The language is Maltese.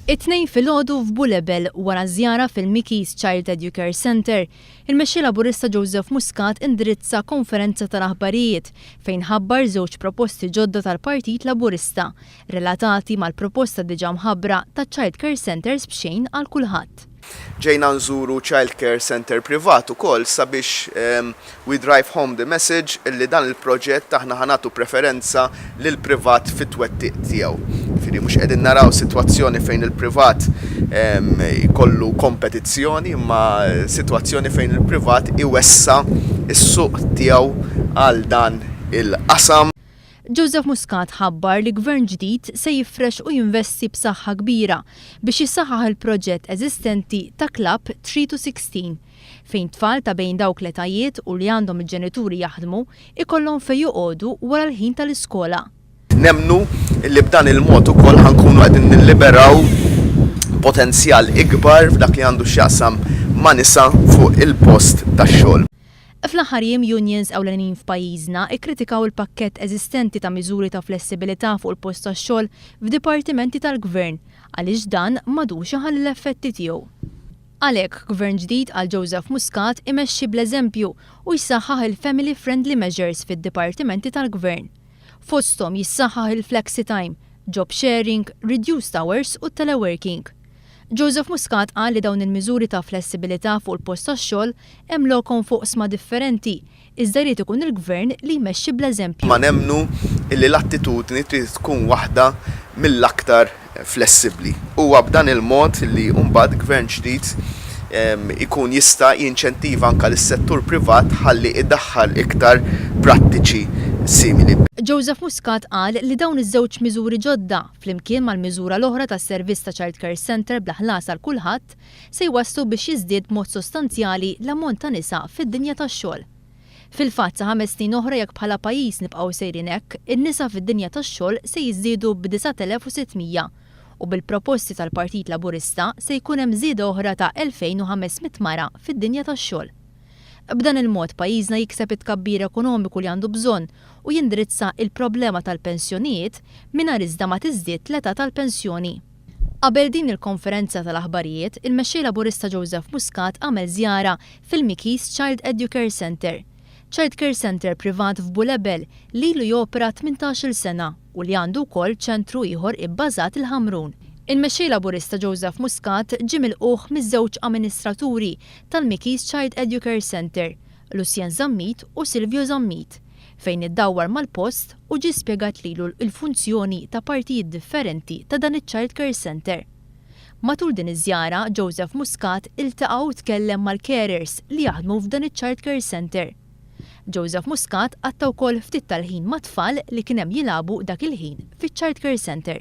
It-tnejn filgħodu f'Bulebel wara żjara fil-Mickey's Child Educare Center, il-mexxi Laburista Joseph Muscat indirizza konferenza tal-aħbarijiet fejn ħabbar żewġ proposti ġodda tal-Partit Laburista relatati mal-proposta diġà mħabbra ta' Child Care Centers b'xejn għal kulħadd. Ġejna nżuru Child Care Center privat ukoll sabiex we drive home the message illi dan il-proġett aħna ħanatu preferenza lil privat fit-twettiq tiegħu. Firri mhux qegħdin naraw sitwazzjoni fejn il-privat jkollu kompetizzjoni imma sitwazzjoni fejn il-privat iwessa is-suq tiegħu għal dan il-qasam. Joseph Muscat ħabbar li gvern ġdid se jifrex u jinvesti b'saħħa kbira biex jissaħħaħ il-proġett eżistenti ta' Club 3-16 fejn tfal ta' bejn dawk l-etajiet u li għandhom il-ġenituri jaħdmu ikollhom fejn joqogħdu wara l-ħin tal-iskola. Nemnu li b'dan il-mod ukoll ħankunu qegħdin nilliberaw potenzjal ikbar f'dak li għandu x'jaqsam ma' nisa fuq il-post tax-xogħol. Fl-aħħar jiem unions ewlenin f'pajjiżna ikkritikaw il-pakkett eżistenti ta' miżuri ta' flessibilità fuq il-post tax-xogħol f'dipartimenti tal-Gvern għaliex dan m'għadux iħalli l-effetti tiegħu. Għalhekk Gvern ġdid għal Joseph Muscat imexxi bl-eżempju u jsaħħaħ il-family friendly measures fid-dipartimenti tal-Gvern. Fosthom jissaħħaħ il-flexi time, job sharing, reduced hours u teleworking. Joseph Muscat qal li dawn il-miżuri ta' flessibilità fuq il-post tax-xogħol hemm lokhom fuq sma differenti, iżda jrid ikun il-Gvern li jmexxi bl-eżempju. Ma nemnu illi l-attitudni trid tkun waħda mill-aktar flessibbli. Huwa b'dan il-mod li mbagħad Gvern ġdid ikun jista' jinċentiva anke lis-settur privat ħalli iddaħħal iktar prattiċi simili. Joseph Muscat qal li dawn iż-żewġ miżuri ġodda flimkien mal-miżura l-oħra tas-servizz ta' Child Care Center bla ħlas għal kulħadd se jwasslu biex jiżdied b'mod sostanzjali l-ammont ta' nisa fid-dinja tax-xogħol. Fil-fatt sa 5 snin oħra jekk bħala pajjiż nibqgħu sejrin hekk, in-nisa fid-dinja tax-xogħol se jiżdiedu b'9600 u bil-proposti tal-Partit Laburista se jkun hemm żieda oħra ta' 2500 mara fid-dinja tax-xogħol. B'dan il-mod pajjiżna jikseb it-tkabbir ekonomiku li għandu bżonn u jindirizza il-problema tal-pensjonijiet mingħajr iżda ma tiżdied l-età tal-pensjoni. Qabel din il-konferenza tal-aħbarijiet, il-mexxej Laburista Joseph Muscat għamel żjara fil-Mickey's Child Educare Center. Child Care Center privat f'Bulebel li ilu jopera 18-il sena u li għandu wkoll ċentru ieħor ibbażat il-Ħamrun. Il-mexxej Laburista Joseph Muscat ġie milquh miż-żewġ amministraturi tal-Mickey's Child Educare Center, Lucien Zammit u Silvio Zammit, fejn iddawwar mal-post u ġie spjegat lilu l-funzjoni ta' partijiet differenti ta' dan iċ-Child Care Center. Matul din iż-żjara, Joseph Muscat iltaqa' u tkellem mal-carers li jaħdmu f'dan iċ-Child Care Center. Joseph Muscat għatta wkoll ftit tal-ħin ma' tfal li kien hemm jilagħbu dak il-ħin fiċ-Child Care Center.